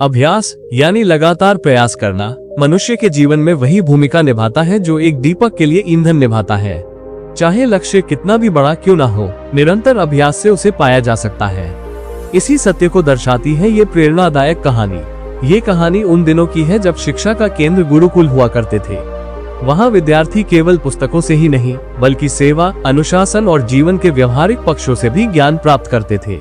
अभ्यास यानी लगातार प्रयास करना मनुष्य के जीवन में वही भूमिका निभाता है जो एक दीपक के लिए ईंधन निभाता है। चाहे लक्ष्य कितना भी बड़ा क्यों ना हो, निरंतर अभ्यास से उसे पाया जा सकता है। इसी सत्य को दर्शाती है ये प्रेरणादायक कहानी। ये कहानी उन दिनों की है जब शिक्षा का केंद्र गुरुकुल हुआ करते थे। वहाँ विद्यार्थी केवल पुस्तकों से ही नहीं बल्कि सेवा, अनुशासन और जीवन के व्यवहारिक पक्षों से भी ज्ञान प्राप्त करते थे।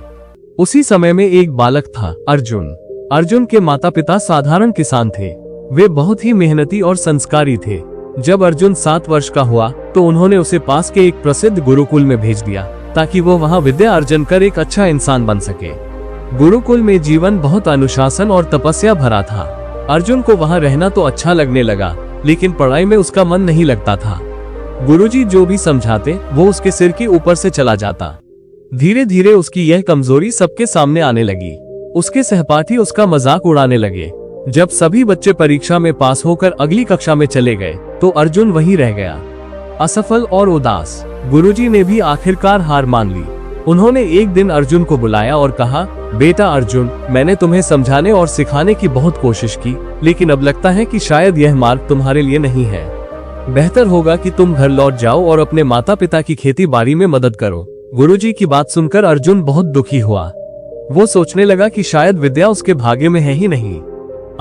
उसी समय में एक बालक था, अर्जुन। अर्जुन के माता पिता साधारण किसान थे। वे बहुत ही मेहनती और संस्कारी थे। जब अर्जुन 7 वर्ष का हुआ तो उन्होंने उसे पास के एक प्रसिद्ध गुरुकुल में भेज दिया ताकि वो वहाँ विद्या अर्जन कर एक अच्छा इंसान बन सके। गुरुकुल में जीवन बहुत अनुशासन और तपस्या भरा था। अर्जुन को वहाँ रहना तो अच्छा लगने लगा, लेकिन पढ़ाई में उसका मन नहीं लगता था। गुरुजी जो भी समझाते वो उसके सिर के ऊपर से चला जाता। धीरे धीरे उसकी यह कमजोरी सबके सामने आने लगी। उसके सहपाठी उसका मजाक उड़ाने लगे। जब सभी बच्चे परीक्षा में पास होकर अगली कक्षा में चले गए तो अर्जुन वहीं रह गया, असफल और उदास। गुरुजी ने भी आखिरकार हार मान ली। उन्होंने एक दिन अर्जुन को बुलाया और कहा, बेटा अर्जुन, मैंने तुम्हें समझाने और सिखाने की बहुत कोशिश की, लेकिन अब लगता है कि शायद यह मार्ग तुम्हारे लिए नहीं है। बेहतर होगा कि तुम घर लौट जाओ और अपने माता पिता की खेती बाड़ी में मदद करो। गुरुजी की बात सुनकर अर्जुन बहुत दुखी हुआ। वो सोचने लगा कि शायद विद्या उसके भाग्य में है ही नहीं।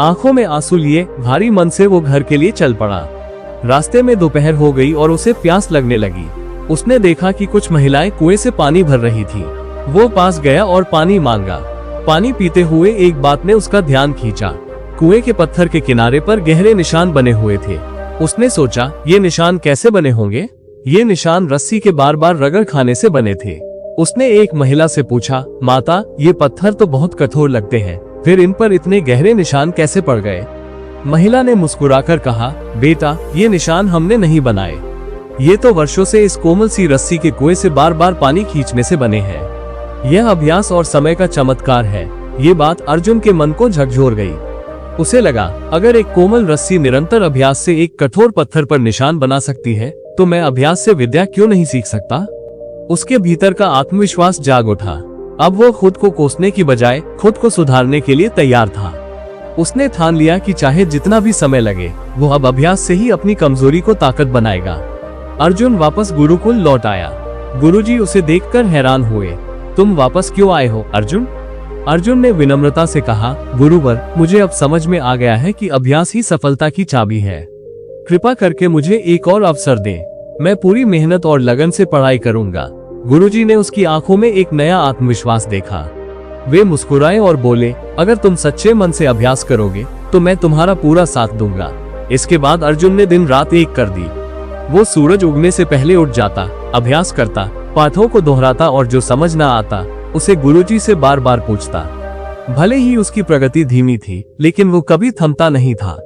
आंखों में आंसू लिए भारी मन से वो घर के लिए चल पड़ा। रास्ते में दोपहर हो गई और उसे प्यास लगने लगी। उसने देखा कि कुछ महिलाएं कुएं से पानी भर रही थी। वो पास गया और पानी मांगा। पानी पीते हुए एक बात ने उसका ध्यान खींचा। कुएं के पत्थर के किनारे पर गहरे निशान बने हुए थे। उसने सोचा, ये निशान कैसे बने होंगे? ये निशान रस्सी के बार बार रगड़ खाने से बने थे। उसने एक महिला से पूछा, माता, ये पत्थर तो बहुत कठोर लगते हैं, फिर इन पर इतने गहरे निशान कैसे पड़ गए? महिला ने मुस्कुराकर कहा, बेटा, ये निशान हमने नहीं बनाए। ये तो वर्षों से इस कोमल सी रस्सी के कुएं से बार बार पानी खींचने से बने हैं। यह अभ्यास और समय का चमत्कार है। ये बात अर्जुन के मन को झकझोर गई। उसे लगा, अगर एक कोमल रस्सी निरंतर अभ्यास से एक कठोर पत्थर पर निशान बना सकती है, तो मैं अभ्यास से विद्या क्यों नहीं सीख सकता? उसके भीतर का आत्मविश्वास जाग उठा। अब वो खुद को कोसने की बजाय खुद को सुधारने के लिए तैयार था। उसने ठान लिया कि चाहे जितना भी समय लगे, वो अब अभ्यास से ही अपनी कमजोरी को ताकत बनाएगा। अर्जुन वापस गुरुकुल लौट आया। गुरुजी उसे देखकर हैरान हुए। तुम वापस क्यों आए हो अर्जुन? अर्जुन ने विनम्रता से कहा, गुरुवर, मुझे अब समझ में आ गया है कि अभ्यास ही सफलता की चाबी है। कृपा करके मुझे एक और अवसर दें। मैं पूरी मेहनत और लगन से पढ़ाई करूंगा। गुरुजी ने उसकी आंखों में एक नया आत्मविश्वास देखा। वे मुस्कुराए और बोले, अगर तुम सच्चे मन से अभ्यास करोगे तो मैं तुम्हारा पूरा साथ दूंगा। इसके बाद अर्जुन ने दिन रात एक कर दी। वो सूरज उगने से पहले उठ जाता, अभ्यास करता, पाठों को दोहराता और जो समझ न आता उसे गुरुजी से बार बार पूछता। भले ही उसकी प्रगति धीमी थी, लेकिन वो कभी थमता नहीं था।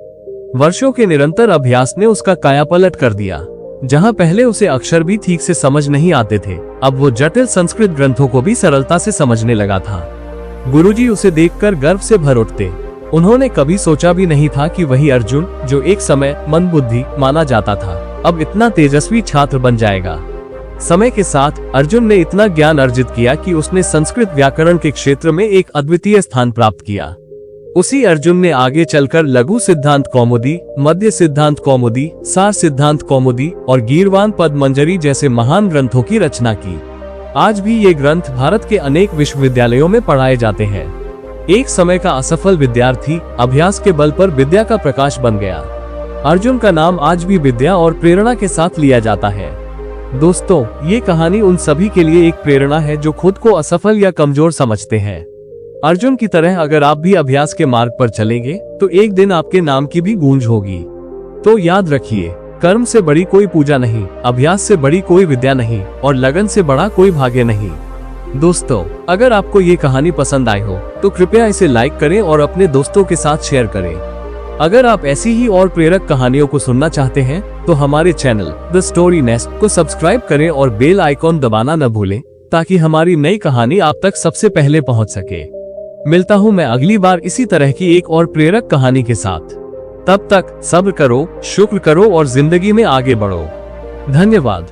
वर्षों के निरंतर अभ्यास ने उसका कायापलट कर दिया। जहां पहले उसे अक्षर भी ठीक से समझ नहीं आते थे, अब वो जटिल संस्कृत ग्रंथों को भी सरलता से समझने लगा था। गुरुजी उसे देखकर गर्व से भर उठते। उन्होंने कभी सोचा भी नहीं था कि वही अर्जुन, जो एक समय मंदबुद्धि माना जाता था, अब इतना तेजस्वी छात्र बन जाएगा। समय के साथ अर्जुन ने इतना ज्ञान अर्जित किया कि उसने संस्कृत व्याकरण के क्षेत्र में एक अद्वितीय स्थान प्राप्त किया। उसी अर्जुन ने आगे चलकर लघु सिद्धांत कौमुदी, मध्य सिद्धांत कौमुदी, सार सिद्धांत कौमुदी और गीर्वाण पद्मंजरी जैसे महान ग्रंथों की रचना की। आज भी ये ग्रंथ भारत के अनेक विश्वविद्यालयों में पढ़ाए जाते हैं। एक समय का असफल विद्यार्थी अभ्यास के बल पर विद्या का प्रकाश बन गया। अर्जुन का नाम आज भी विद्या और प्रेरणा के साथ लिया जाता है। दोस्तों, ये कहानी उन सभी के लिए एक प्रेरणा है जो खुद को असफल या कमजोर समझते हैं। अर्जुन की तरह अगर आप भी अभ्यास के मार्ग पर चलेंगे तो एक दिन आपके नाम की भी गूंज होगी। तो याद रखिए, कर्म से बड़ी कोई पूजा नहीं, अभ्यास से बड़ी कोई विद्या नहीं और लगन से बड़ा कोई भाग्य नहीं। दोस्तों, अगर आपको ये कहानी पसंद आई हो तो कृपया इसे लाइक करें और अपने दोस्तों के साथ शेयर करें। अगर आप ऐसी ही और प्रेरक कहानियों को सुनना चाहते हैं तो हमारे चैनल द स्टोरी नेस्ट को सब्सक्राइब करें और बेल आइकॉन दबाना न भूलें, ताकि हमारी नई कहानी आप तक सबसे पहले पहुंच सके। मिलता हूं मैं अगली बार इसी तरह की एक और प्रेरक कहानी के साथ। तब तक सब्र करो, शुक्र करो और जिंदगी में आगे बढ़ो। धन्यवाद।